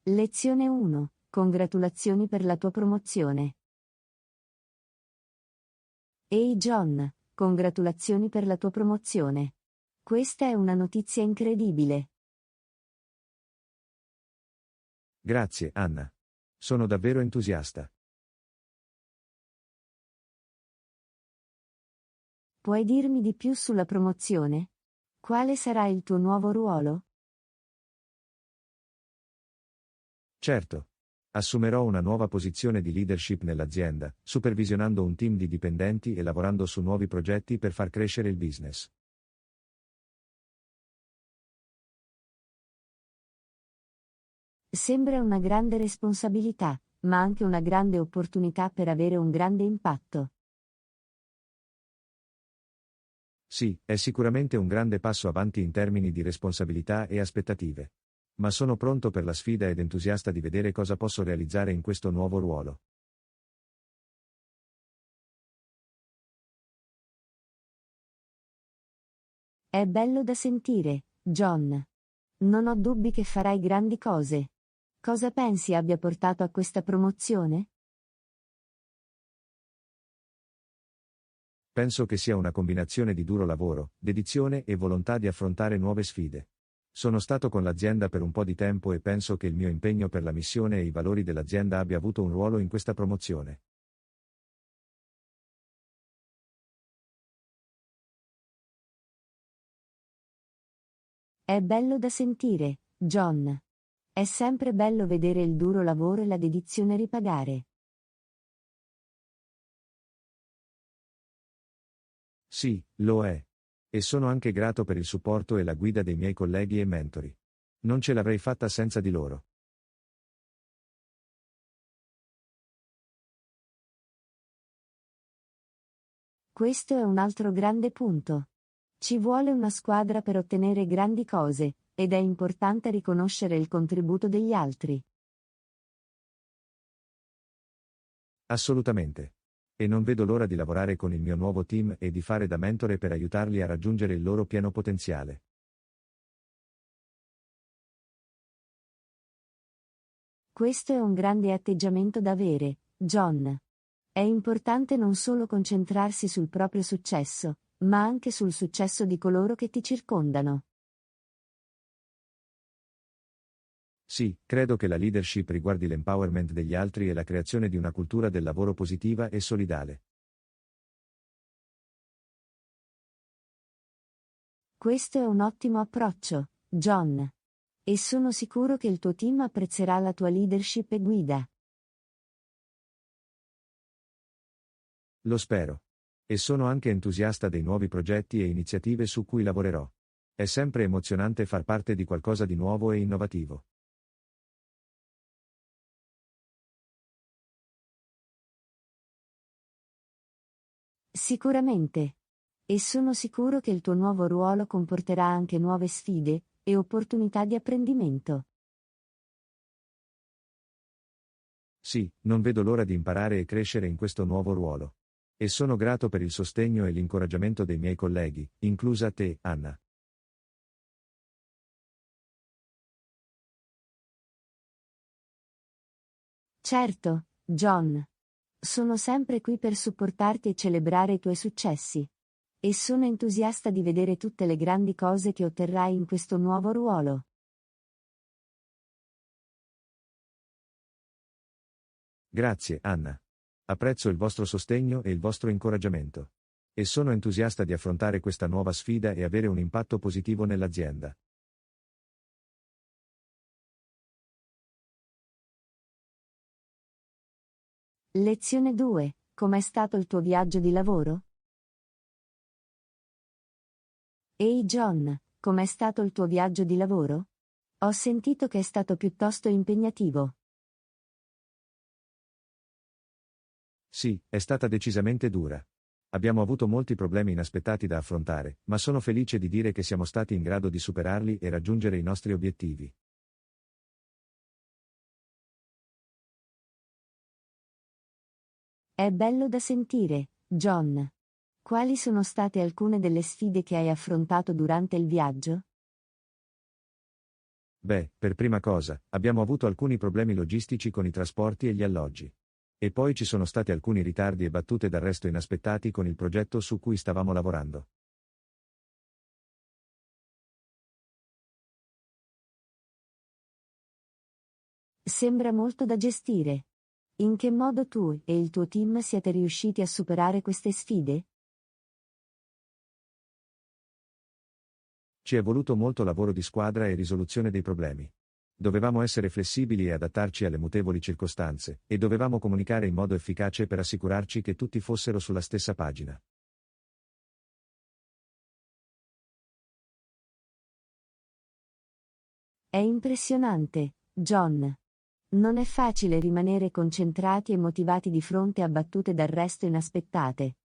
Lezione 1. Congratulazioni per la tua promozione. Ehi John, congratulazioni per la tua promozione. Questa è una notizia incredibile. Grazie, Anna. Sono davvero entusiasta. Puoi dirmi di più sulla promozione? Quale sarà il tuo nuovo ruolo? Certo. Assumerò una nuova posizione di leadership nell'azienda, supervisionando un team di dipendenti e lavorando su nuovi progetti per far crescere il business. Sembra una grande responsabilità, ma anche una grande opportunità per avere un grande impatto. Sì, è sicuramente un grande passo avanti in termini di responsabilità e aspettative. Ma sono pronto per la sfida ed entusiasta di vedere cosa posso realizzare in questo nuovo ruolo. È bello da sentire, John. Non ho dubbi che farai grandi cose. Cosa pensi abbia portato a questa promozione? Penso che sia una combinazione di duro lavoro, dedizione e volontà di affrontare nuove sfide. Sono stato con l'azienda per un po' di tempo e penso che il mio impegno per la missione e i valori dell'azienda abbia avuto un ruolo in questa promozione. È bello da sentire, John. È sempre bello vedere il duro lavoro e la dedizione ripagare. Sì, lo è. E sono anche grato per il supporto e la guida dei miei colleghi e mentori. Non ce l'avrei fatta senza di loro. Questo è un altro grande punto. Ci vuole una squadra per ottenere grandi cose, ed è importante riconoscere il contributo degli altri. Assolutamente. E non vedo l'ora di lavorare con il mio nuovo team e di fare da mentore per aiutarli a raggiungere il loro pieno potenziale. Questo è un grande atteggiamento da avere, John. È importante non solo concentrarsi sul proprio successo, ma anche sul successo di coloro che ti circondano. Sì, credo che la leadership riguardi l'empowerment degli altri e la creazione di una cultura del lavoro positiva e solidale. Questo è un ottimo approccio, John. E sono sicuro che il tuo team apprezzerà la tua leadership e guida. Lo spero. E sono anche entusiasta dei nuovi progetti e iniziative su cui lavorerò. È sempre emozionante far parte di qualcosa di nuovo e innovativo. Sicuramente. E sono sicuro che il tuo nuovo ruolo comporterà anche nuove sfide e opportunità di apprendimento. Sì, non vedo l'ora di imparare e crescere in questo nuovo ruolo. E sono grato per il sostegno e l'incoraggiamento dei miei colleghi, inclusa te, Anna. Certo, John. Sono sempre qui per supportarti e celebrare i tuoi successi. E sono entusiasta di vedere tutte le grandi cose che otterrai in questo nuovo ruolo. Grazie, Anna. Apprezzo il vostro sostegno e il vostro incoraggiamento. E sono entusiasta di affrontare questa nuova sfida e avere un impatto positivo nell'azienda. Lezione 2. Com'è stato il tuo viaggio di lavoro? Ehi John, com'è stato il tuo viaggio di lavoro? Ho sentito che è stato piuttosto impegnativo. Sì, è stata decisamente dura. Abbiamo avuto molti problemi inaspettati da affrontare, ma sono felice di dire che siamo stati in grado di superarli e raggiungere i nostri obiettivi. È bello da sentire, John. Quali sono state alcune delle sfide che hai affrontato durante il viaggio? Beh, per prima cosa, abbiamo avuto alcuni problemi logistici con i trasporti e gli alloggi. E poi ci sono stati alcuni ritardi e battute d'arresto inaspettati con il progetto su cui stavamo lavorando. Sembra molto da gestire. In che modo tu e il tuo team siete riusciti a superare queste sfide? Ci è voluto molto lavoro di squadra e risoluzione dei problemi. Dovevamo essere flessibili e adattarci alle mutevoli circostanze, e dovevamo comunicare in modo efficace per assicurarci che tutti fossero sulla stessa pagina. È impressionante, John. Non è facile rimanere concentrati e motivati di fronte a battute d'arresto inaspettate.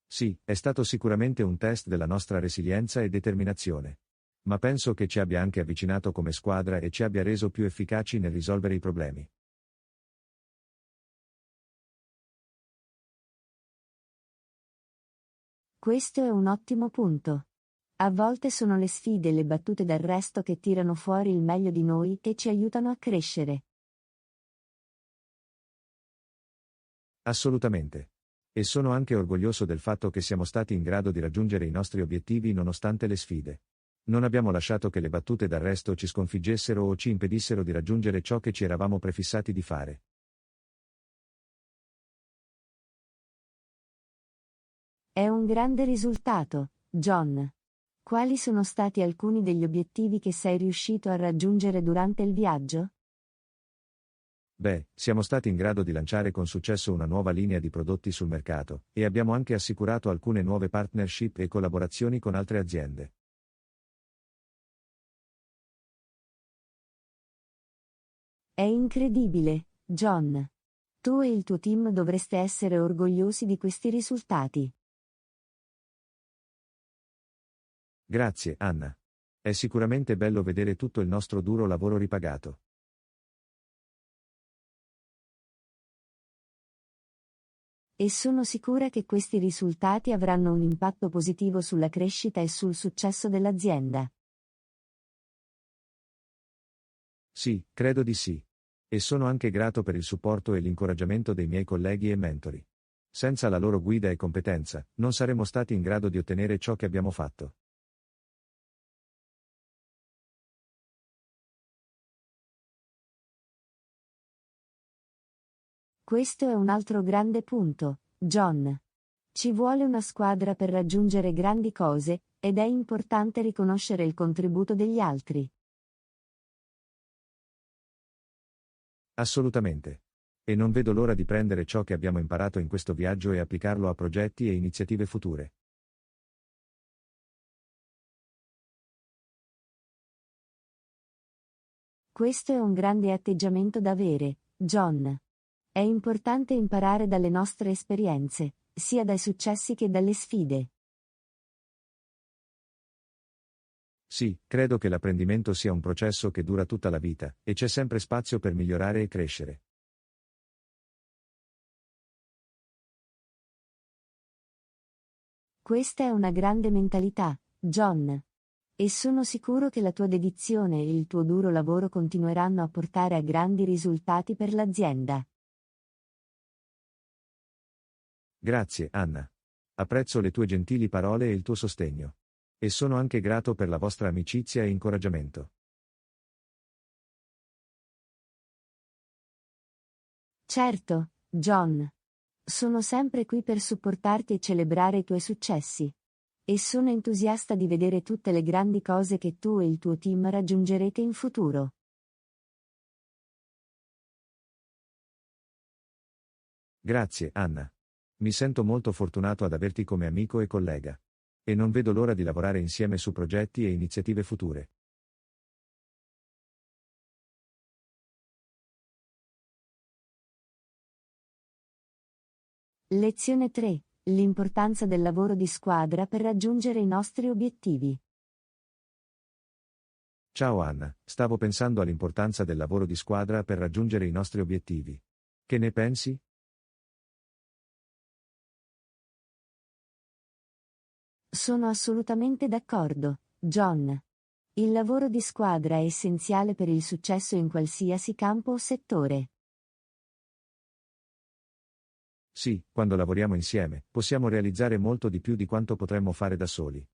Sì, è stato sicuramente un test della nostra resilienza e determinazione. Ma penso che ci abbia anche avvicinato come squadra e ci abbia reso più efficaci nel risolvere i problemi. Questo è un ottimo punto. A volte sono le sfide e le battute d'arresto che tirano fuori il meglio di noi e ci aiutano a crescere. Assolutamente. E sono anche orgoglioso del fatto che siamo stati in grado di raggiungere i nostri obiettivi nonostante le sfide. Non abbiamo lasciato che le battute d'arresto ci sconfiggessero o ci impedissero di raggiungere ciò che ci eravamo prefissati di fare. È un grande risultato, John. Quali sono stati alcuni degli obiettivi che sei riuscito a raggiungere durante il viaggio? Beh, siamo stati in grado di lanciare con successo una nuova linea di prodotti sul mercato, e abbiamo anche assicurato alcune nuove partnership e collaborazioni con altre aziende. È incredibile, John. Tu e il tuo team dovreste essere orgogliosi di questi risultati. Grazie, Anna. È sicuramente bello vedere tutto il nostro duro lavoro ripagato. E sono sicura che questi risultati avranno un impatto positivo sulla crescita e sul successo dell'azienda. Sì, credo di sì. E sono anche grato per il supporto e l'incoraggiamento dei miei colleghi e mentori. Senza la loro guida e competenza, non saremmo stati in grado di ottenere ciò che abbiamo fatto. Questo è un altro grande punto, John. Ci vuole una squadra per raggiungere grandi cose, ed è importante riconoscere il contributo degli altri. Assolutamente. E non vedo l'ora di prendere ciò che abbiamo imparato in questo viaggio e applicarlo a progetti e iniziative future. Questo è un grande atteggiamento da avere, John. È importante imparare dalle nostre esperienze, sia dai successi che dalle sfide. Sì, credo che l'apprendimento sia un processo che dura tutta la vita, e c'è sempre spazio per migliorare e crescere. Questa è una grande mentalità, John. E sono sicuro che la tua dedizione e il tuo duro lavoro continueranno a portare a grandi risultati per l'azienda. Grazie, Anna. Apprezzo le tue gentili parole e il tuo sostegno. E sono anche grato per la vostra amicizia e incoraggiamento. Certo, John. Sono sempre qui per supportarti e celebrare i tuoi successi. E sono entusiasta di vedere tutte le grandi cose che tu e il tuo team raggiungerete in futuro. Grazie, Anna. Mi sento molto fortunato ad averti come amico e collega. E non vedo l'ora di lavorare insieme su progetti e iniziative future. Lezione 3. L'importanza del lavoro di squadra per raggiungere i nostri obiettivi. Ciao Anna, stavo pensando all'importanza del lavoro di squadra per raggiungere i nostri obiettivi. Che ne pensi? Sono assolutamente d'accordo, John. Il lavoro di squadra è essenziale per il successo in qualsiasi campo o settore. Sì, quando lavoriamo insieme, possiamo realizzare molto di più di quanto potremmo fare da soli.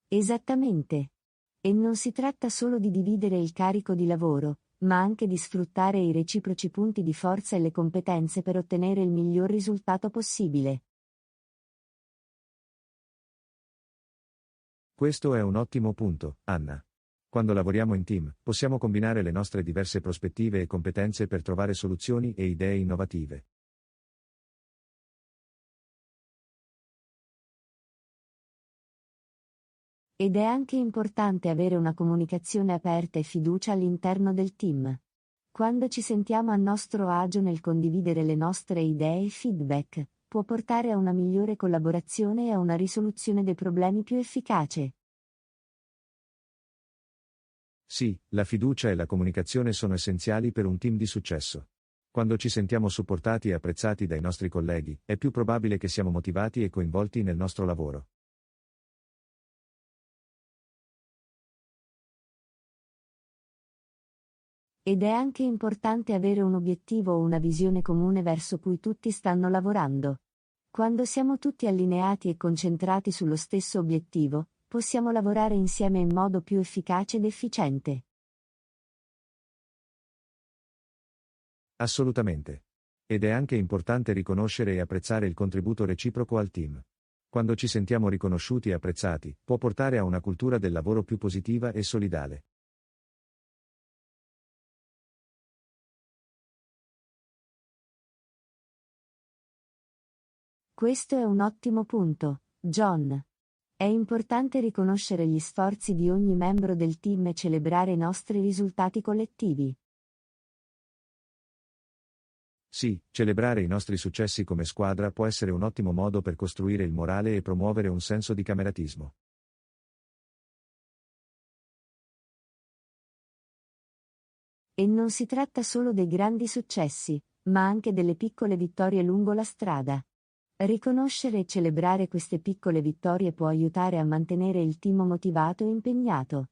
Esattamente. E non si tratta solo di dividere il carico di lavoro, ma anche di sfruttare i reciproci punti di forza e le competenze per ottenere il miglior risultato possibile. Questo è un ottimo punto, Anna. Quando lavoriamo in team, possiamo combinare le nostre diverse prospettive e competenze per trovare soluzioni e idee innovative. Ed è anche importante avere una comunicazione aperta e fiducia all'interno del team. Quando ci sentiamo a nostro agio nel condividere le nostre idee e feedback, può portare a una migliore collaborazione e a una risoluzione dei problemi più efficace. Sì, la fiducia e la comunicazione sono essenziali per un team di successo. Quando ci sentiamo supportati e apprezzati dai nostri colleghi, è più probabile che siamo motivati e coinvolti nel nostro lavoro. Ed è anche importante avere un obiettivo o una visione comune verso cui tutti stanno lavorando. Quando siamo tutti allineati e concentrati sullo stesso obiettivo, possiamo lavorare insieme in modo più efficace ed efficiente. Assolutamente. Ed è anche importante riconoscere e apprezzare il contributo reciproco al team. Quando ci sentiamo riconosciuti e apprezzati, può portare a una cultura del lavoro più positiva e solidale. Questo è un ottimo punto, John. È importante riconoscere gli sforzi di ogni membro del team e celebrare i nostri risultati collettivi. Sì, celebrare i nostri successi come squadra può essere un ottimo modo per costruire il morale e promuovere un senso di cameratismo. E non si tratta solo dei grandi successi, ma anche delle piccole vittorie lungo la strada. Riconoscere e celebrare queste piccole vittorie può aiutare a mantenere il team motivato e impegnato.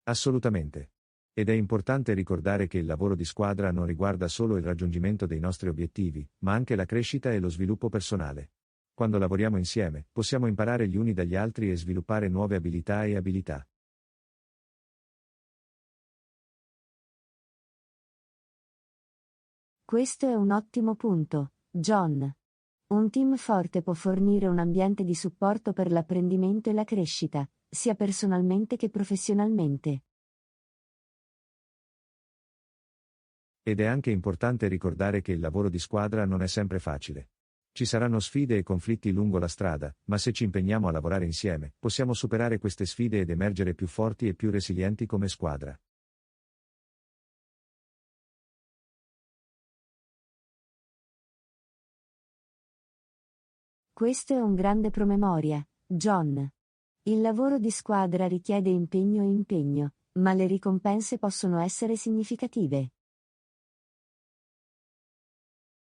Assolutamente. Ed è importante ricordare che il lavoro di squadra non riguarda solo il raggiungimento dei nostri obiettivi, ma anche la crescita e lo sviluppo personale. Quando lavoriamo insieme, possiamo imparare gli uni dagli altri e sviluppare nuove abilità e abilità. Questo è un ottimo punto, John. Un team forte può fornire un ambiente di supporto per l'apprendimento e la crescita, sia personalmente che professionalmente. Ed è anche importante ricordare che il lavoro di squadra non è sempre facile. Ci saranno sfide e conflitti lungo la strada, ma se ci impegniamo a lavorare insieme, possiamo superare queste sfide ed emergere più forti e più resilienti come squadra. Questo è un grande promemoria, John. Il lavoro di squadra richiede impegno e impegno, ma le ricompense possono essere significative.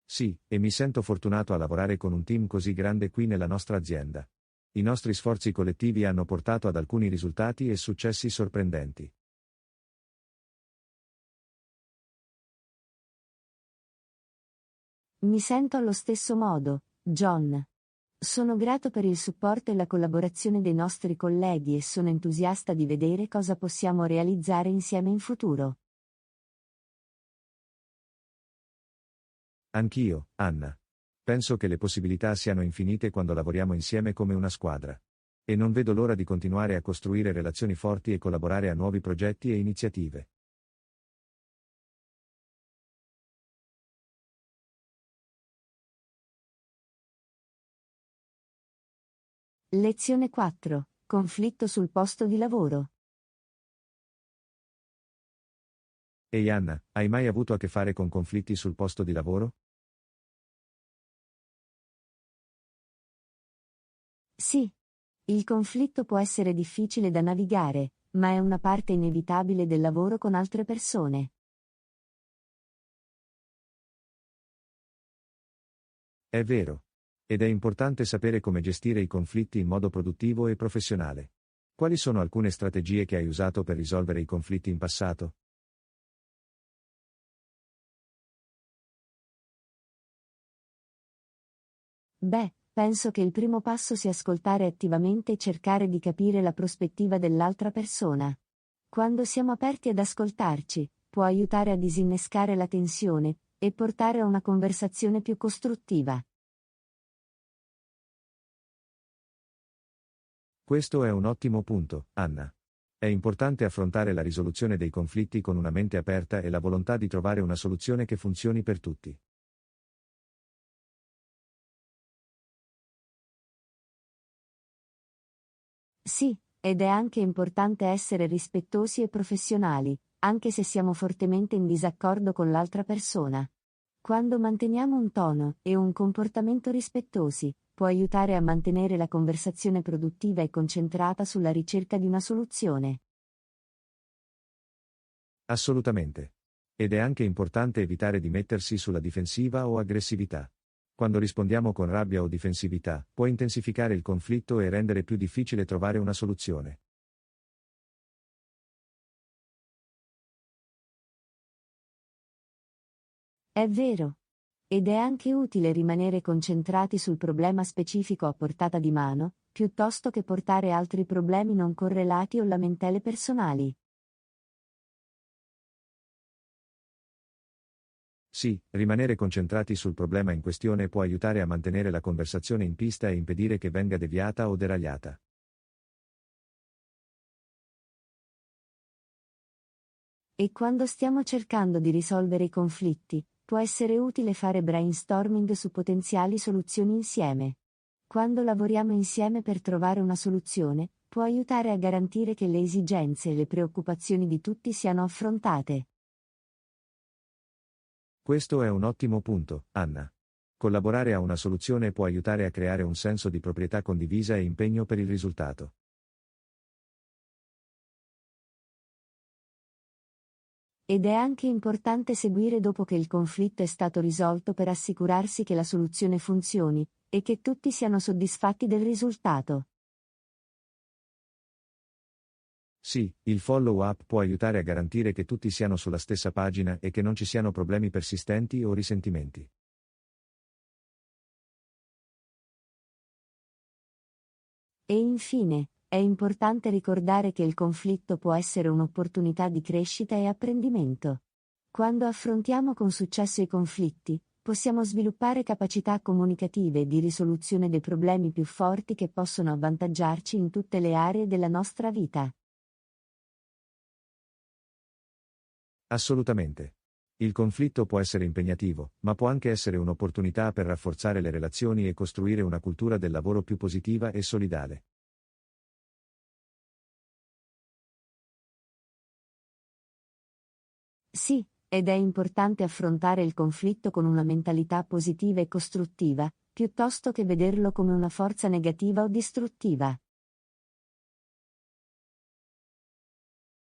Sì, e mi sento fortunato a lavorare con un team così grande qui nella nostra azienda. I nostri sforzi collettivi hanno portato ad alcuni risultati e successi sorprendenti. Mi sento allo stesso modo, John. Sono grato per il supporto e la collaborazione dei nostri colleghi e sono entusiasta di vedere cosa possiamo realizzare insieme in futuro. Anch'io, Anna. Penso che le possibilità siano infinite quando lavoriamo insieme come una squadra. E non vedo l'ora di continuare a costruire relazioni forti e collaborare a nuovi progetti e iniziative. Lezione 4. Conflitto sul posto di lavoro. Ehi Anna, hai mai avuto a che fare con conflitti sul posto di lavoro? Sì. Il conflitto può essere difficile da navigare, ma è una parte inevitabile del lavoro con altre persone. È vero. Ed è importante sapere come gestire i conflitti in modo produttivo e professionale. Quali sono alcune strategie che hai usato per risolvere i conflitti in passato? Beh, penso che il primo passo sia ascoltare attivamente e cercare di capire la prospettiva dell'altra persona. Quando siamo aperti ad ascoltarci, può aiutare a disinnescare la tensione e portare a una conversazione più costruttiva. Questo è un ottimo punto, Anna. È importante affrontare la risoluzione dei conflitti con una mente aperta e la volontà di trovare una soluzione che funzioni per tutti. Sì, ed è anche importante essere rispettosi e professionali, anche se siamo fortemente in disaccordo con l'altra persona. Quando manteniamo un tono e un comportamento rispettosi, può aiutare a mantenere la conversazione produttiva e concentrata sulla ricerca di una soluzione. Assolutamente. Ed è anche importante evitare di mettersi sulla difensiva o aggressività. Quando rispondiamo con rabbia o difensività, può intensificare il conflitto e rendere più difficile trovare una soluzione. È vero. Ed è anche utile rimanere concentrati sul problema specifico a portata di mano, piuttosto che portare altri problemi non correlati o lamentele personali. Sì, rimanere concentrati sul problema in questione può aiutare a mantenere la conversazione in pista e impedire che venga deviata o deragliata. E quando stiamo cercando di risolvere i conflitti, può essere utile fare brainstorming su potenziali soluzioni insieme. Quando lavoriamo insieme per trovare una soluzione, può aiutare a garantire che le esigenze e le preoccupazioni di tutti siano affrontate. Questo è un ottimo punto, Anna. Collaborare a una soluzione può aiutare a creare un senso di proprietà condivisa e impegno per il risultato. Ed è anche importante seguire dopo che il conflitto è stato risolto per assicurarsi che la soluzione funzioni, e che tutti siano soddisfatti del risultato. Sì, il follow-up può aiutare a garantire che tutti siano sulla stessa pagina e che non ci siano problemi persistenti o risentimenti. E infine, è importante ricordare che il conflitto può essere un'opportunità di crescita e apprendimento. Quando affrontiamo con successo i conflitti, possiamo sviluppare capacità comunicative e di risoluzione dei problemi più forti che possono avvantaggiarci in tutte le aree della nostra vita. Assolutamente. Il conflitto può essere impegnativo, ma può anche essere un'opportunità per rafforzare le relazioni e costruire una cultura del lavoro più positiva e solidale. Sì, ed è importante affrontare il conflitto con una mentalità positiva e costruttiva, piuttosto che vederlo come una forza negativa o distruttiva.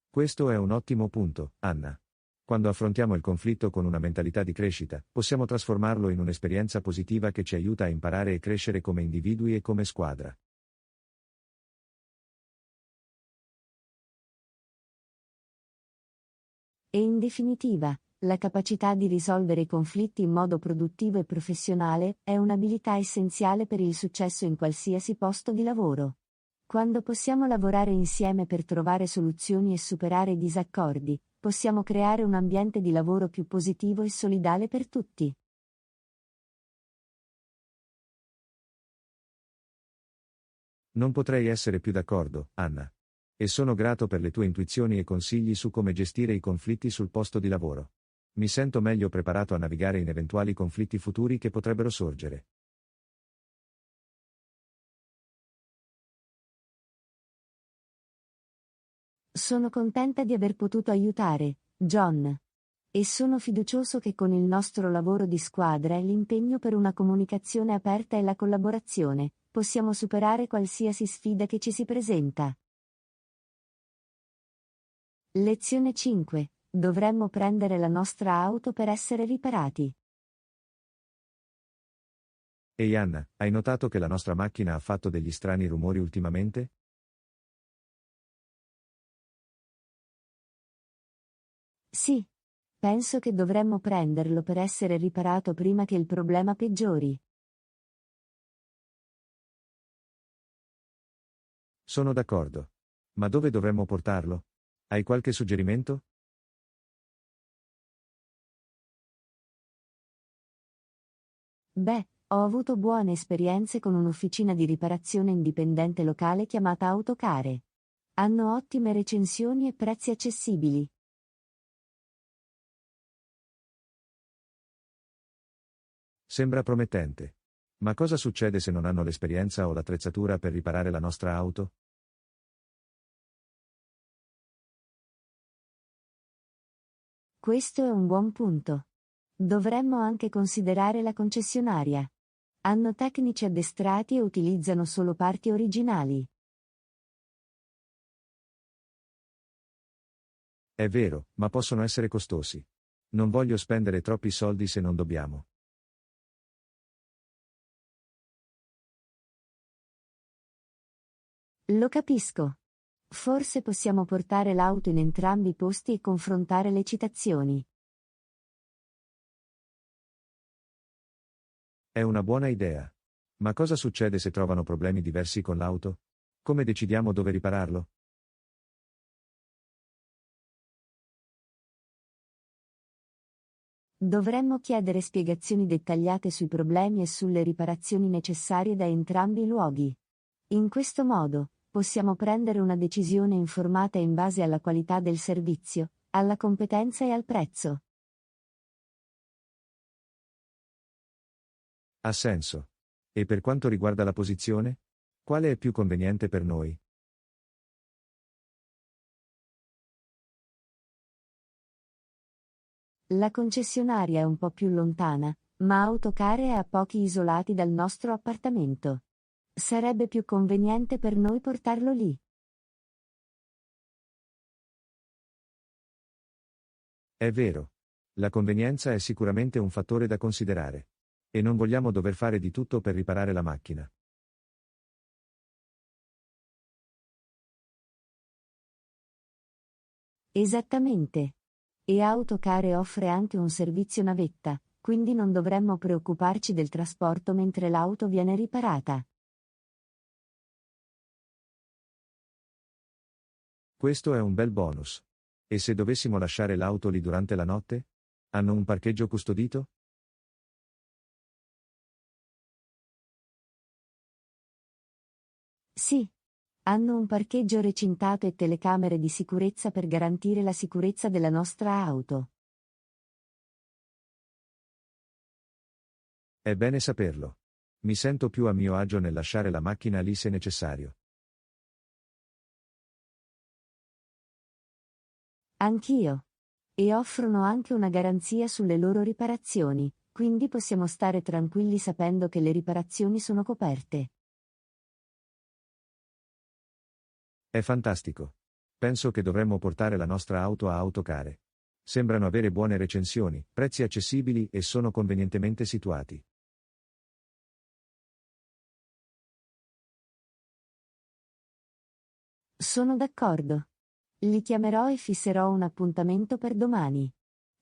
Questo è un ottimo punto, Anna. Quando affrontiamo il conflitto con una mentalità di crescita, possiamo trasformarlo in un'esperienza positiva che ci aiuta a imparare e crescere come individui e come squadra. E in definitiva, la capacità di risolvere i conflitti in modo produttivo e professionale è un'abilità essenziale per il successo in qualsiasi posto di lavoro. Quando possiamo lavorare insieme per trovare soluzioni e superare i disaccordi, possiamo creare un ambiente di lavoro più positivo e solidale per tutti. Non potrei essere più d'accordo, Anna. E sono grato per le tue intuizioni e consigli su come gestire i conflitti sul posto di lavoro. Mi sento meglio preparato a navigare in eventuali conflitti futuri che potrebbero sorgere. Sono contenta di aver potuto aiutare, John. E sono fiducioso che con il nostro lavoro di squadra e l'impegno per una comunicazione aperta e la collaborazione, possiamo superare qualsiasi sfida che ci si presenta. Lezione 5. Dovremmo prendere la nostra auto per essere riparati. Ehi Anna, hai notato che la nostra macchina ha fatto degli strani rumori ultimamente? Sì. Penso che dovremmo prenderlo per essere riparato prima che il problema peggiori. Sono d'accordo. Ma dove dovremmo portarlo? Hai qualche suggerimento? Beh, ho avuto buone esperienze con un'officina di riparazione indipendente locale chiamata Autocare. Hanno ottime recensioni e prezzi accessibili. Sembra promettente. Ma cosa succede se non hanno l'esperienza o l'attrezzatura per riparare la nostra auto? Questo è un buon punto. Dovremmo anche considerare la concessionaria. Hanno tecnici addestrati e utilizzano solo parti originali. È vero, ma possono essere costosi. Non voglio spendere troppi soldi se non dobbiamo. Lo capisco. Forse possiamo portare l'auto in entrambi i posti e confrontare le citazioni. È una buona idea. Ma cosa succede se trovano problemi diversi con l'auto? Come decidiamo dove ripararlo? Dovremmo chiedere spiegazioni dettagliate sui problemi e sulle riparazioni necessarie da entrambi i luoghi. In questo modo, possiamo prendere una decisione informata in base alla qualità del servizio, alla competenza e al prezzo. Ha senso. E per quanto riguarda la posizione? Quale è più conveniente per noi? La concessionaria è un po' più lontana, ma Autocare è a pochi isolati dal nostro appartamento. Sarebbe più conveniente per noi portarlo lì. È vero. La convenienza è sicuramente un fattore da considerare. E non vogliamo dover fare di tutto per riparare la macchina. Esattamente. E Autocare offre anche un servizio navetta, quindi non dovremmo preoccuparci del trasporto mentre l'auto viene riparata. Questo è un bel bonus. E se dovessimo lasciare l'auto lì durante la notte? Hanno un parcheggio custodito? Sì. Hanno un parcheggio recintato e telecamere di sicurezza per garantire la sicurezza della nostra auto. È bene saperlo. Mi sento più a mio agio nel lasciare la macchina lì se necessario. Anch'io. E offrono anche una garanzia sulle loro riparazioni, quindi possiamo stare tranquilli sapendo che le riparazioni sono coperte. È fantastico. Penso che dovremmo portare la nostra auto a Autocare. Sembrano avere buone recensioni, prezzi accessibili e sono convenientemente situati. Sono d'accordo. Li chiamerò e fisserò un appuntamento per domani.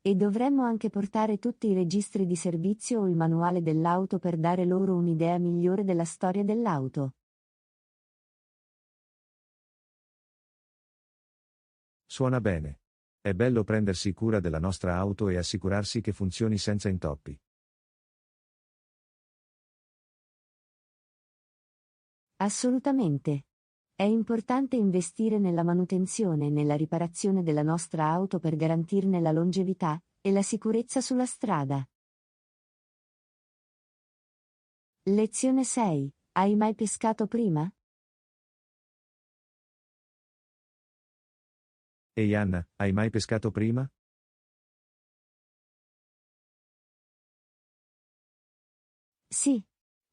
E dovremmo anche portare tutti i registri di servizio o il manuale dell'auto per dare loro un'idea migliore della storia dell'auto. Suona bene. È bello prendersi cura della nostra auto e assicurarsi che funzioni senza intoppi. Assolutamente. È importante investire nella manutenzione e nella riparazione della nostra auto per garantirne la longevità e la sicurezza sulla strada. Lezione 6. Hai mai pescato prima? Ehi Anna, hai mai pescato prima? Sì.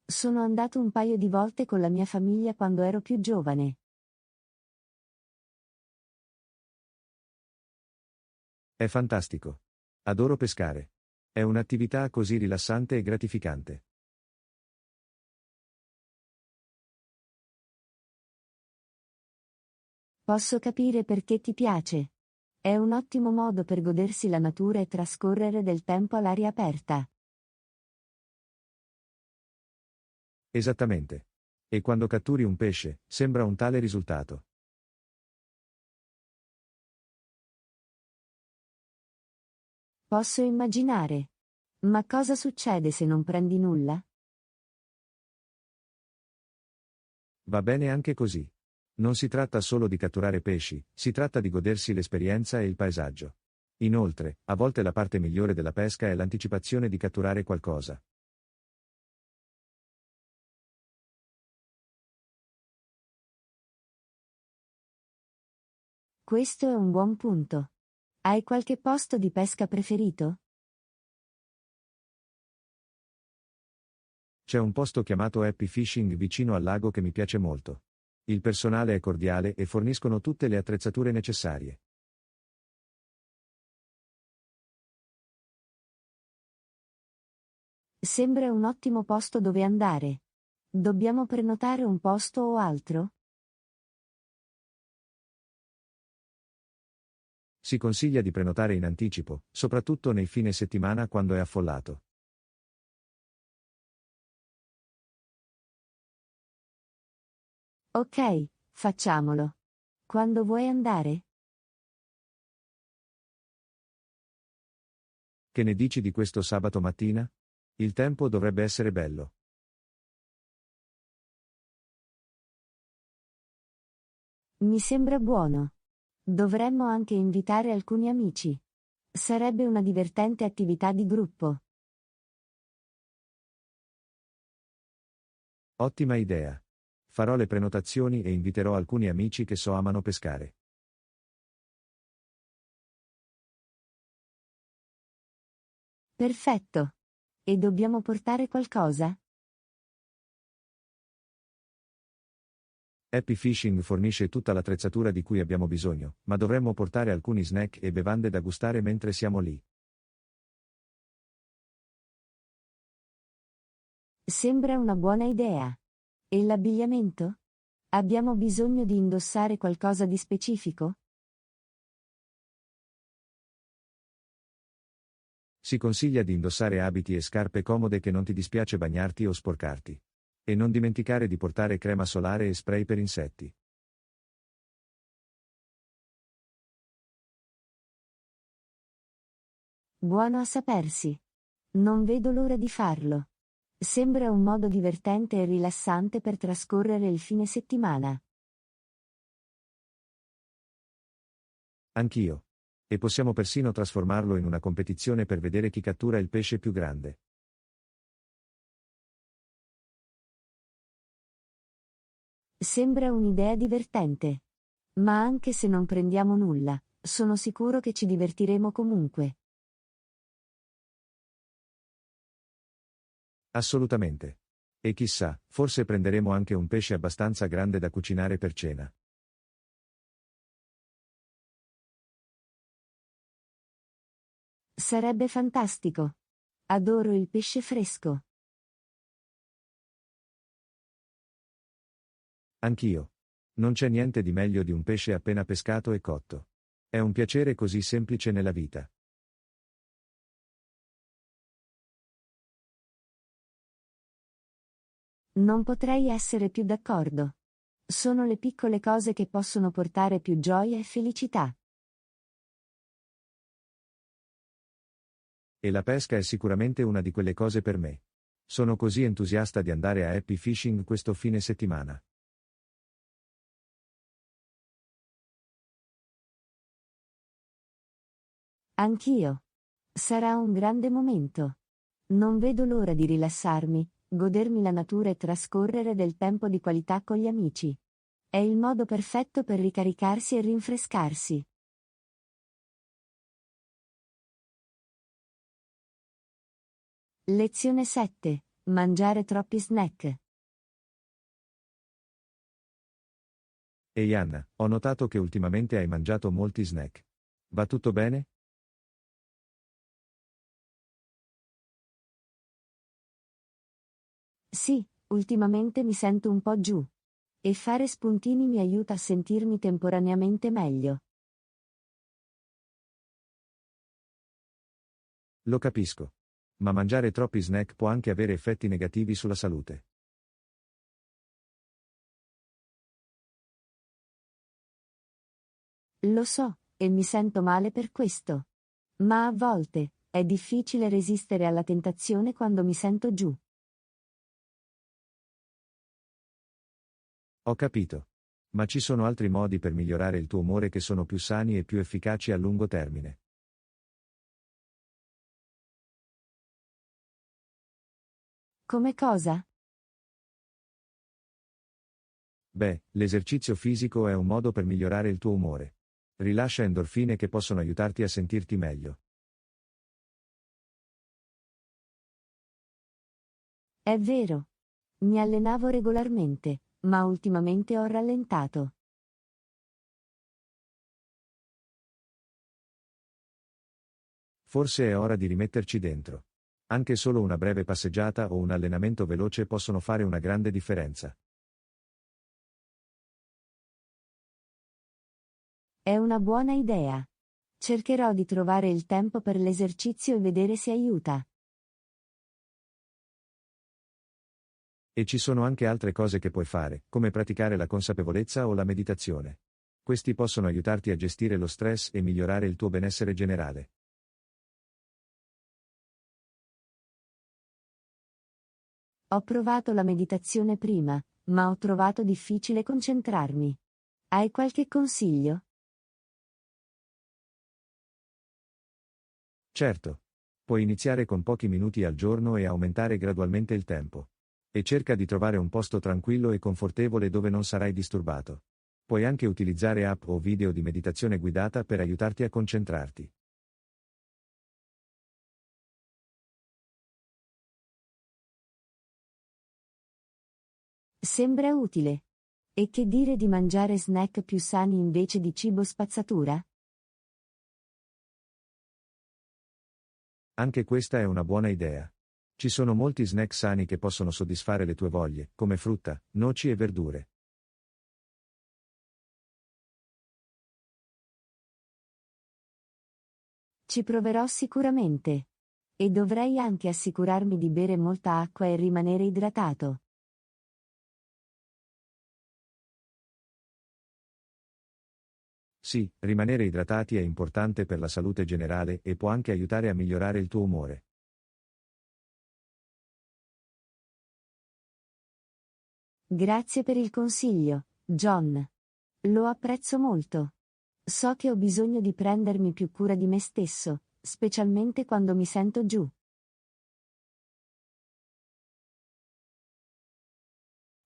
Sono andato un paio di volte con la mia famiglia quando ero più giovane. È fantastico. Adoro pescare. È un'attività così rilassante e gratificante. Posso capire perché ti piace. È un ottimo modo per godersi la natura e trascorrere del tempo all'aria aperta. Esattamente. E quando catturi un pesce, sembra un tale risultato. Posso immaginare. Ma cosa succede se non prendi nulla? Va bene anche così. Non si tratta solo di catturare pesci, si tratta di godersi l'esperienza e il paesaggio. Inoltre, a volte la parte migliore della pesca è l'anticipazione di catturare qualcosa. Questo è un buon punto. Hai qualche posto di pesca preferito? C'è un posto chiamato Happy Fishing vicino al lago che mi piace molto. Il personale è cordiale e forniscono tutte le attrezzature necessarie. Sembra un ottimo posto dove andare. Dobbiamo prenotare un posto o altro? Si consiglia di prenotare in anticipo, soprattutto nei fine settimana quando è affollato. Ok, facciamolo. Quando vuoi andare? Che ne dici di questo sabato mattina? Il tempo dovrebbe essere bello. Mi sembra buono. Dovremmo anche invitare alcuni amici. Sarebbe una divertente attività di gruppo. Ottima idea. Farò le prenotazioni e inviterò alcuni amici che so amano pescare. Perfetto. E dobbiamo portare qualcosa? Happy Fishing fornisce tutta l'attrezzatura di cui abbiamo bisogno, ma dovremmo portare alcuni snack e bevande da gustare mentre siamo lì. Sembra una buona idea. E l'abbigliamento? Abbiamo bisogno di indossare qualcosa di specifico? Si consiglia di indossare abiti e scarpe comode che non ti dispiace bagnarti o sporcarti. E non dimenticare di portare crema solare e spray per insetti. Buono a sapersi. Non vedo l'ora di farlo. Sembra un modo divertente e rilassante per trascorrere il fine settimana. Anch'io. E possiamo persino trasformarlo in una competizione per vedere chi cattura il pesce più grande. Sembra un'idea divertente. Ma anche se non prendiamo nulla, sono sicuro che ci divertiremo comunque. Assolutamente. E chissà, forse prenderemo anche un pesce abbastanza grande da cucinare per cena. Sarebbe fantastico. Adoro il pesce fresco. Anch'io. Non c'è niente di meglio di un pesce appena pescato e cotto. È un piacere così semplice nella vita. Non potrei essere più d'accordo. Sono le piccole cose che possono portare più gioia e felicità. E la pesca è sicuramente una di quelle cose per me. Sono così entusiasta di andare a Happy Fishing questo fine settimana. Anch'io. Sarà un grande momento. Non vedo l'ora di rilassarmi, godermi la natura e trascorrere del tempo di qualità con gli amici. È il modo perfetto per ricaricarsi e rinfrescarsi. Lezione 7. Mangiare troppi snack. Ehi Anna, ho notato che ultimamente hai mangiato molti snack. Va tutto bene? Sì, ultimamente mi sento un po' giù. E fare spuntini mi aiuta a sentirmi temporaneamente meglio. Lo capisco. Ma mangiare troppi snack può anche avere effetti negativi sulla salute. Lo so, e mi sento male per questo. Ma a volte, è difficile resistere alla tentazione quando mi sento giù. Ho capito. Ma ci sono altri modi per migliorare il tuo umore che sono più sani e più efficaci a lungo termine. Come cosa? Beh, l'esercizio fisico è un modo per migliorare il tuo umore. Rilascia endorfine che possono aiutarti a sentirti meglio. È vero. Mi allenavo regolarmente, ma ultimamente ho rallentato. Forse è ora di rimetterci dentro. Anche solo una breve passeggiata o un allenamento veloce possono fare una grande differenza. È una buona idea. Cercherò di trovare il tempo per l'esercizio e vedere se aiuta. E ci sono anche altre cose che puoi fare, come praticare la consapevolezza o la meditazione. Questi possono aiutarti a gestire lo stress e migliorare il tuo benessere generale. Ho provato la meditazione prima, ma ho trovato difficile concentrarmi. Hai qualche consiglio? Certo. Puoi iniziare con pochi minuti al giorno e aumentare gradualmente il tempo. E cerca di trovare un posto tranquillo e confortevole dove non sarai disturbato. Puoi anche utilizzare app o video di meditazione guidata per aiutarti a concentrarti. Sembra utile. E che dire di mangiare snack più sani invece di cibo spazzatura? Anche questa è una buona idea. Ci sono molti snack sani che possono soddisfare le tue voglie, come frutta, noci e verdure. Ci proverò sicuramente. E dovrei anche assicurarmi di bere molta acqua e rimanere idratato. Sì, rimanere idratati è importante per la salute generale e può anche aiutare a migliorare il tuo umore. Grazie per il consiglio, John. Lo apprezzo molto. So che ho bisogno di prendermi più cura di me stesso, specialmente quando mi sento giù.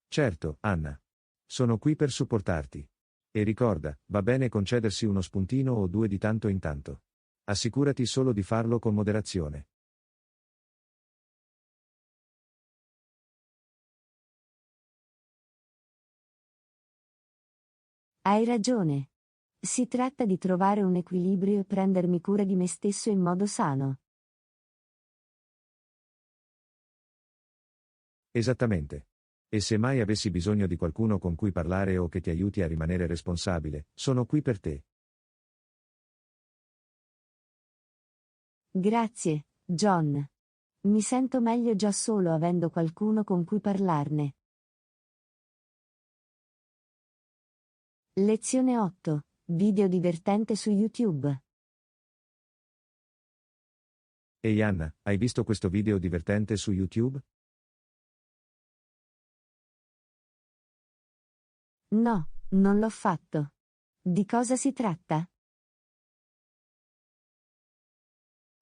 Certo, Anna. Sono qui per supportarti. E ricorda, va bene concedersi uno spuntino o due di tanto in tanto. Assicurati solo di farlo con moderazione. Hai ragione. Si tratta di trovare un equilibrio e prendermi cura di me stesso in modo sano. Esattamente. E se mai avessi bisogno di qualcuno con cui parlare o che ti aiuti a rimanere responsabile, sono qui per te. Grazie, John. Mi sento meglio già solo avendo qualcuno con cui parlarne. Lezione 8. Video divertente su YouTube. Ehi Anna, hai visto questo video divertente su YouTube? No, non l'ho fatto. Di cosa si tratta?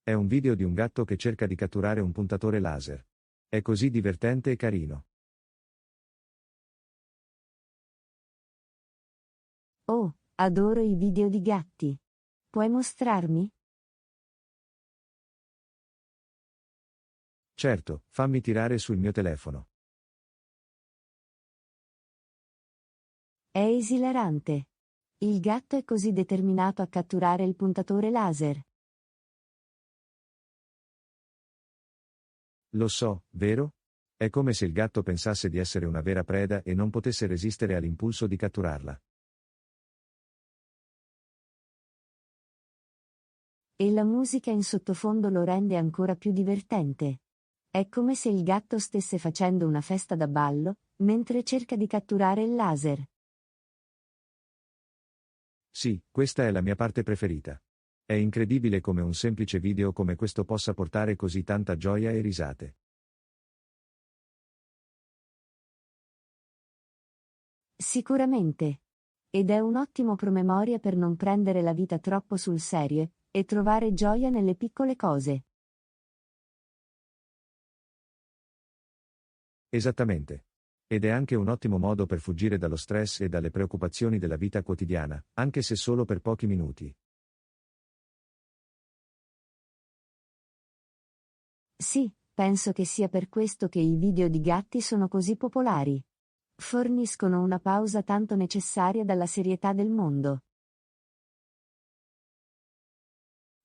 È un video di un gatto che cerca di catturare un puntatore laser. È così divertente e carino. Oh, adoro i video di gatti. Puoi mostrarmi? Certo, fammi tirare sul mio telefono. È esilarante. Il gatto è così determinato a catturare il puntatore laser. Lo so, vero? È come se il gatto pensasse di essere una vera preda e non potesse resistere all'impulso di catturarla. E la musica in sottofondo lo rende ancora più divertente. È come se il gatto stesse facendo una festa da ballo, mentre cerca di catturare il laser. Sì, questa è la mia parte preferita. È incredibile come un semplice video come questo possa portare così tanta gioia e risate. Sicuramente. Ed è un ottimo promemoria per non prendere la vita troppo sul serio, e trovare gioia nelle piccole cose. Esattamente. Ed è anche un ottimo modo per fuggire dallo stress e dalle preoccupazioni della vita quotidiana, anche se solo per pochi minuti. Sì, penso che sia per questo che i video di gatti sono così popolari. Forniscono una pausa tanto necessaria dalla serietà del mondo.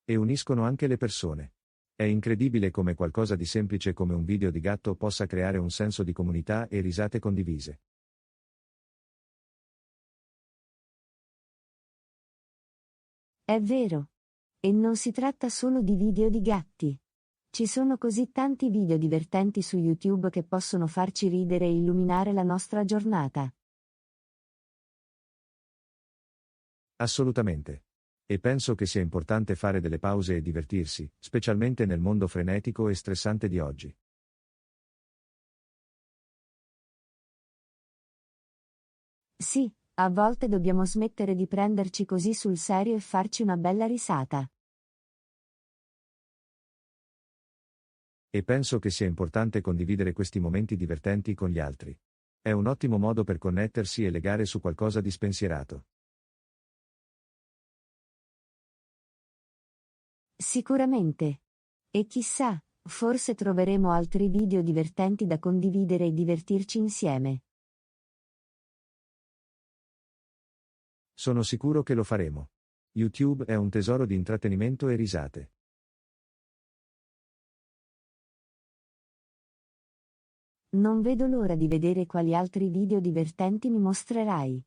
E uniscono anche le persone. È incredibile come qualcosa di semplice come un video di gatto possa creare un senso di comunità e risate condivise. È vero. E non si tratta solo di video di gatti. Ci sono così tanti video divertenti su YouTube che possono farci ridere e illuminare la nostra giornata. Assolutamente. E penso che sia importante fare delle pause e divertirsi, specialmente nel mondo frenetico e stressante di oggi. Sì, a volte dobbiamo smettere di prenderci così sul serio e farci una bella risata. E penso che sia importante condividere questi momenti divertenti con gli altri. È un ottimo modo per connettersi e legare su qualcosa di spensierato. Sicuramente. E chissà, forse troveremo altri video divertenti da condividere e divertirci insieme. Sono sicuro che lo faremo. YouTube è un tesoro di intrattenimento e risate. Non vedo l'ora di vedere quali altri video divertenti mi mostrerai.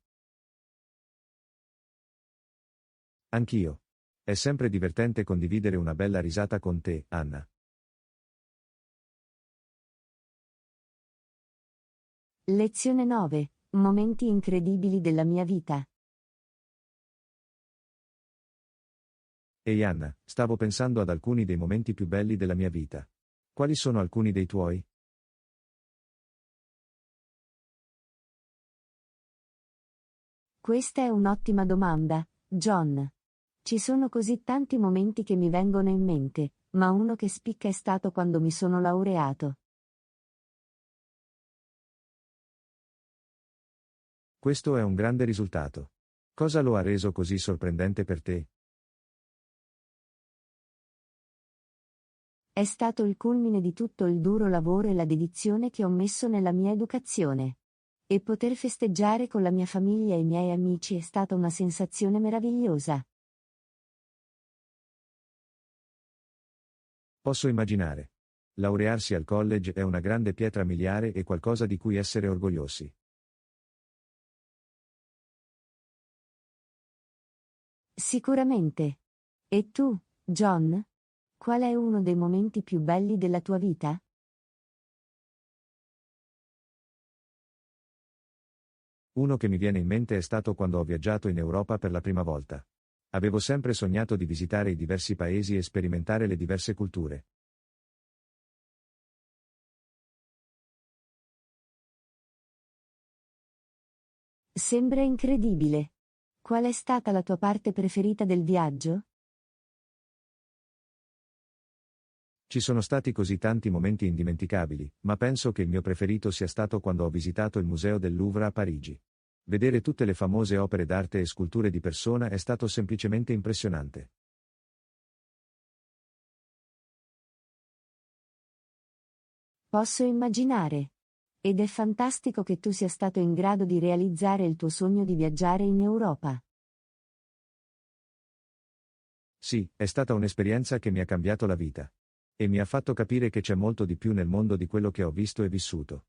Anch'io. È sempre divertente condividere una bella risata con te, Anna. Lezione 9. Momenti incredibili della mia vita. Ehi Anna, stavo pensando ad alcuni dei momenti più belli della mia vita. Quali sono alcuni dei tuoi? Questa è un'ottima domanda, John. Ci sono così tanti momenti che mi vengono in mente, ma uno che spicca è stato quando mi sono laureato. Questo è un grande risultato. Cosa lo ha reso così sorprendente per te? È stato il culmine di tutto il duro lavoro e la dedizione che ho messo nella mia educazione. E poter festeggiare con la mia famiglia e i miei amici è stata una sensazione meravigliosa. Posso immaginare. Laurearsi al college è una grande pietra miliare e qualcosa di cui essere orgogliosi. Sicuramente. E tu, John? Qual è uno dei momenti più belli della tua vita? Uno che mi viene in mente è stato quando ho viaggiato in Europa per la prima volta. Avevo sempre sognato di visitare i diversi paesi e sperimentare le diverse culture. Sembra incredibile. Qual è stata la tua parte preferita del viaggio? Ci sono stati così tanti momenti indimenticabili, ma penso che il mio preferito sia stato quando ho visitato il Museo del Louvre a Parigi. Vedere tutte le famose opere d'arte e sculture di persona è stato semplicemente impressionante. Posso immaginare. Ed è fantastico che tu sia stato in grado di realizzare il tuo sogno di viaggiare in Europa. Sì, è stata un'esperienza che mi ha cambiato la vita. E mi ha fatto capire che c'è molto di più nel mondo di quello che ho visto e vissuto.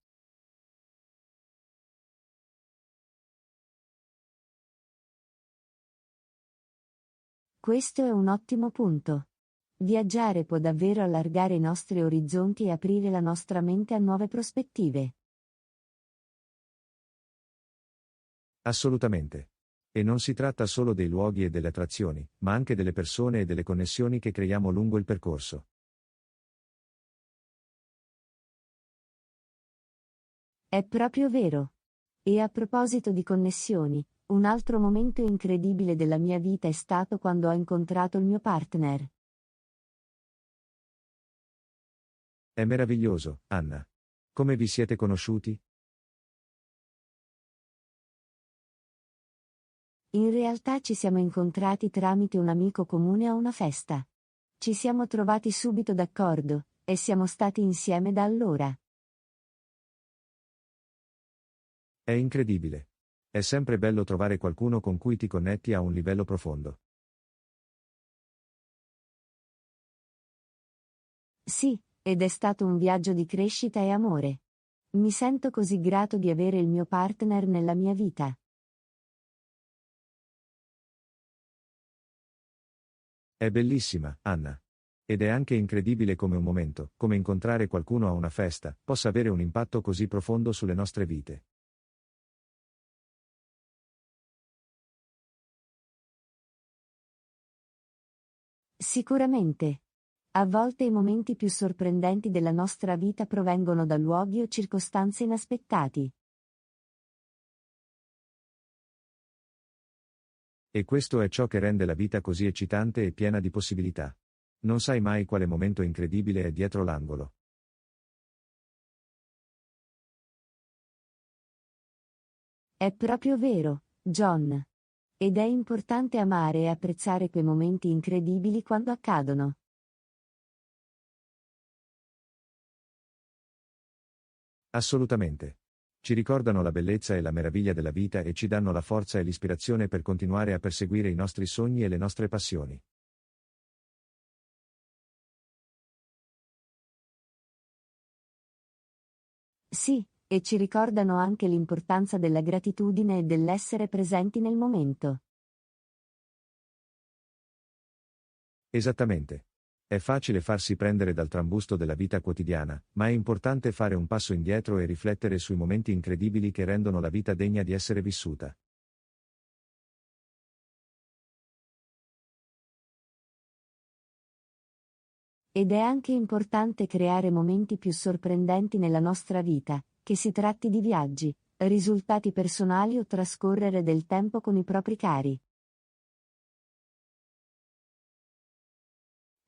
Questo è un ottimo punto. Viaggiare può davvero allargare i nostri orizzonti e aprire la nostra mente a nuove prospettive. Assolutamente. E non si tratta solo dei luoghi e delle attrazioni, ma anche delle persone e delle connessioni che creiamo lungo il percorso. È proprio vero. E a proposito di connessioni, un altro momento incredibile della mia vita è stato quando ho incontrato il mio partner. È meraviglioso, Anna. Come vi siete conosciuti? In realtà ci siamo incontrati tramite un amico comune a una festa. Ci siamo trovati subito d'accordo, e siamo stati insieme da allora. È incredibile. È sempre bello trovare qualcuno con cui ti connetti a un livello profondo. Sì, ed è stato un viaggio di crescita e amore. Mi sento così grato di avere il mio partner nella mia vita. È bellissima, Anna. Ed è anche incredibile come un momento, come incontrare qualcuno a una festa, possa avere un impatto così profondo sulle nostre vite. Sicuramente. A volte i momenti più sorprendenti della nostra vita provengono da luoghi o circostanze inaspettati. E questo è ciò che rende la vita così eccitante e piena di possibilità. Non sai mai quale momento incredibile è dietro l'angolo. È proprio vero, John. Ed è importante amare e apprezzare quei momenti incredibili quando accadono. Assolutamente. Ci ricordano la bellezza e la meraviglia della vita e ci danno la forza e l'ispirazione per continuare a perseguire i nostri sogni e le nostre passioni. Sì, e ci ricordano anche l'importanza della gratitudine e dell'essere presenti nel momento. Esattamente. È facile farsi prendere dal trambusto della vita quotidiana, ma è importante fare un passo indietro e riflettere sui momenti incredibili che rendono la vita degna di essere vissuta. Ed è anche importante creare momenti più sorprendenti nella nostra vita, che si tratti di viaggi, risultati personali o trascorrere del tempo con i propri cari.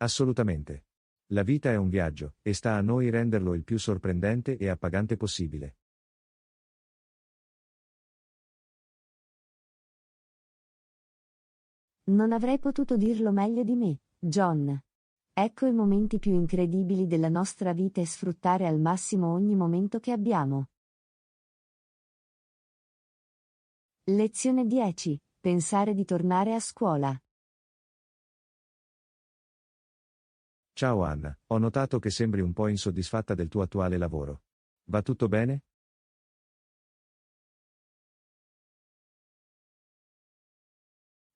Assolutamente. La vita è un viaggio, e sta a noi renderlo il più sorprendente e appagante possibile. Non avrei potuto dirlo meglio di me, John. Ecco i momenti più incredibili della nostra vita e sfruttare al massimo ogni momento che abbiamo. Lezione 10. Pensare di tornare a scuola. Ciao Anna, ho notato che sembri un po' insoddisfatta del tuo attuale lavoro. Va tutto bene?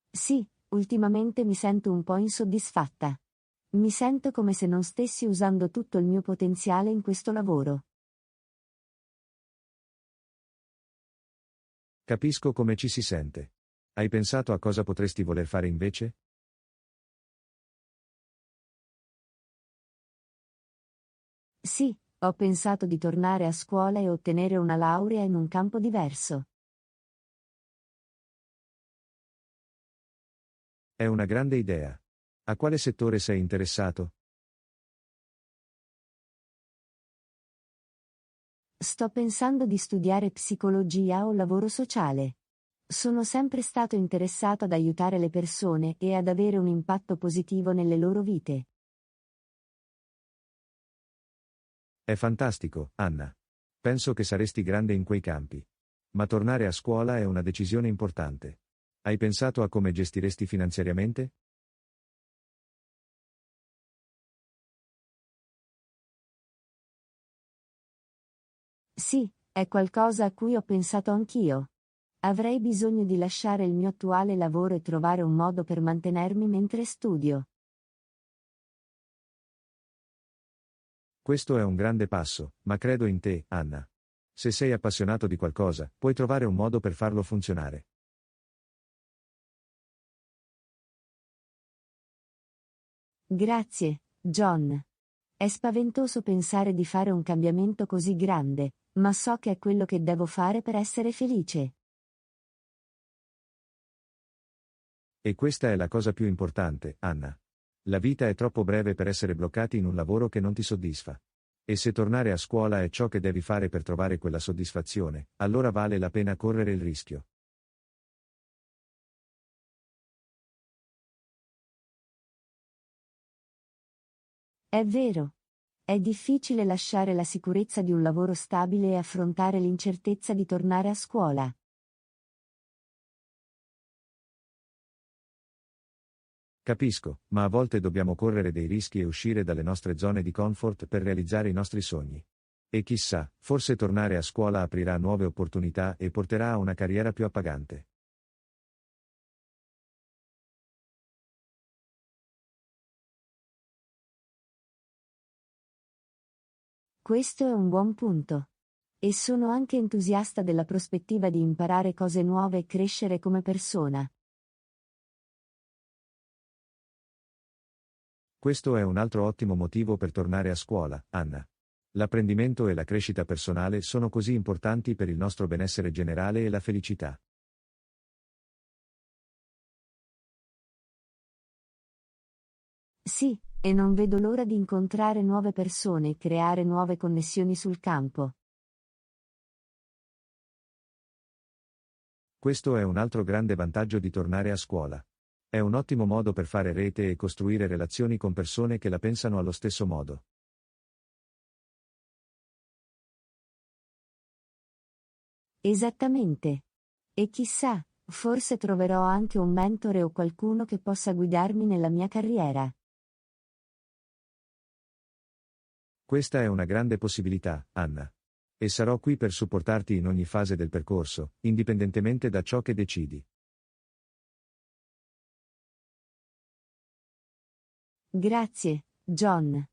Sì, ultimamente mi sento un po' insoddisfatta. Mi sento come se non stessi usando tutto il mio potenziale in questo lavoro. Capisco come ci si sente. Hai pensato a cosa potresti voler fare invece? Sì, ho pensato di tornare a scuola e ottenere una laurea in un campo diverso. È una grande idea. A quale settore sei interessato? Sto pensando di studiare psicologia o lavoro sociale. Sono sempre stato interessato ad aiutare le persone e ad avere un impatto positivo nelle loro vite. È fantastico, Anna. Penso che saresti grande in quei campi. Ma tornare a scuola è una decisione importante. Hai pensato a come gestiresti finanziariamente? Sì, è qualcosa a cui ho pensato anch'io. Avrei bisogno di lasciare il mio attuale lavoro e trovare un modo per mantenermi mentre studio. Questo è un grande passo, ma credo in te, Anna. Se sei appassionato di qualcosa, puoi trovare un modo per farlo funzionare. Grazie, John. È spaventoso pensare di fare un cambiamento così grande, ma so che è quello che devo fare per essere felice. E questa è la cosa più importante, Anna. La vita è troppo breve per essere bloccati in un lavoro che non ti soddisfa. E se tornare a scuola è ciò che devi fare per trovare quella soddisfazione, allora vale la pena correre il rischio. È vero. È difficile lasciare la sicurezza di un lavoro stabile e affrontare l'incertezza di tornare a scuola. Capisco, ma a volte dobbiamo correre dei rischi e uscire dalle nostre zone di comfort per realizzare i nostri sogni. E chissà, forse tornare a scuola aprirà nuove opportunità e porterà a una carriera più appagante. Questo è un buon punto. E sono anche entusiasta della prospettiva di imparare cose nuove e crescere come persona. Questo è un altro ottimo motivo per tornare a scuola, Anna. L'apprendimento e la crescita personale sono così importanti per il nostro benessere generale e la felicità. Sì, e non vedo l'ora di incontrare nuove persone e creare nuove connessioni sul campo. Questo è un altro grande vantaggio di tornare a scuola. È un ottimo modo per fare rete e costruire relazioni con persone che la pensano allo stesso modo. Esattamente. E chissà, forse troverò anche un mentore o qualcuno che possa guidarmi nella mia carriera. Questa è una grande possibilità, Anna. E sarò qui per supportarti in ogni fase del percorso, indipendentemente da ciò che decidi. Grazie, John.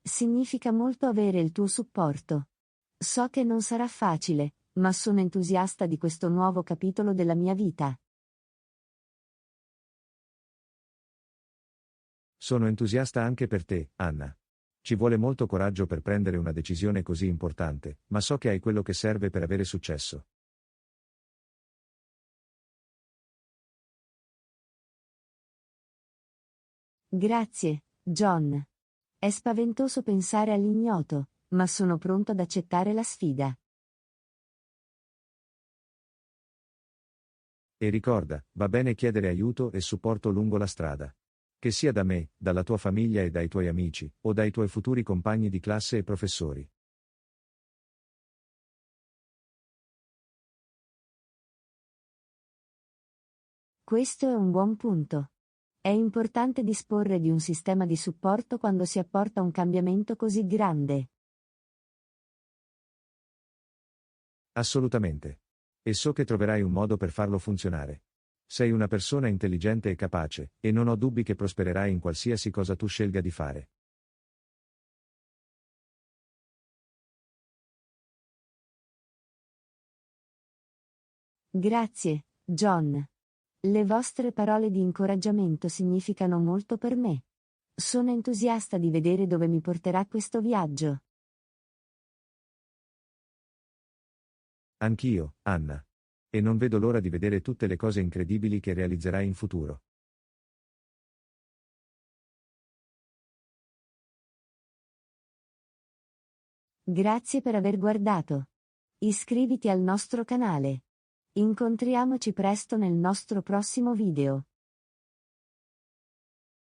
Significa molto avere il tuo supporto. So che non sarà facile, ma sono entusiasta di questo nuovo capitolo della mia vita. Sono entusiasta anche per te, Anna. Ci vuole molto coraggio per prendere una decisione così importante, ma so che hai quello che serve per avere successo. Grazie, John. È spaventoso pensare all'ignoto, ma sono pronto ad accettare la sfida. E ricorda, va bene chiedere aiuto e supporto lungo la strada. Che sia da me, dalla tua famiglia e dai tuoi amici, o dai tuoi futuri compagni di classe e professori. Questo è un buon punto. È importante disporre di un sistema di supporto quando si apporta un cambiamento così grande. Assolutamente. E so che troverai un modo per farlo funzionare. Sei una persona intelligente e capace, e non ho dubbi che prospererai in qualsiasi cosa tu scelga di fare. Grazie, John. Le vostre parole di incoraggiamento significano molto per me. Sono entusiasta di vedere dove mi porterà questo viaggio. Anch'io, Anna. E non vedo l'ora di vedere tutte le cose incredibili che realizzerai in futuro. Grazie per aver guardato. Iscriviti al nostro canale. Incontriamoci presto nel nostro prossimo video.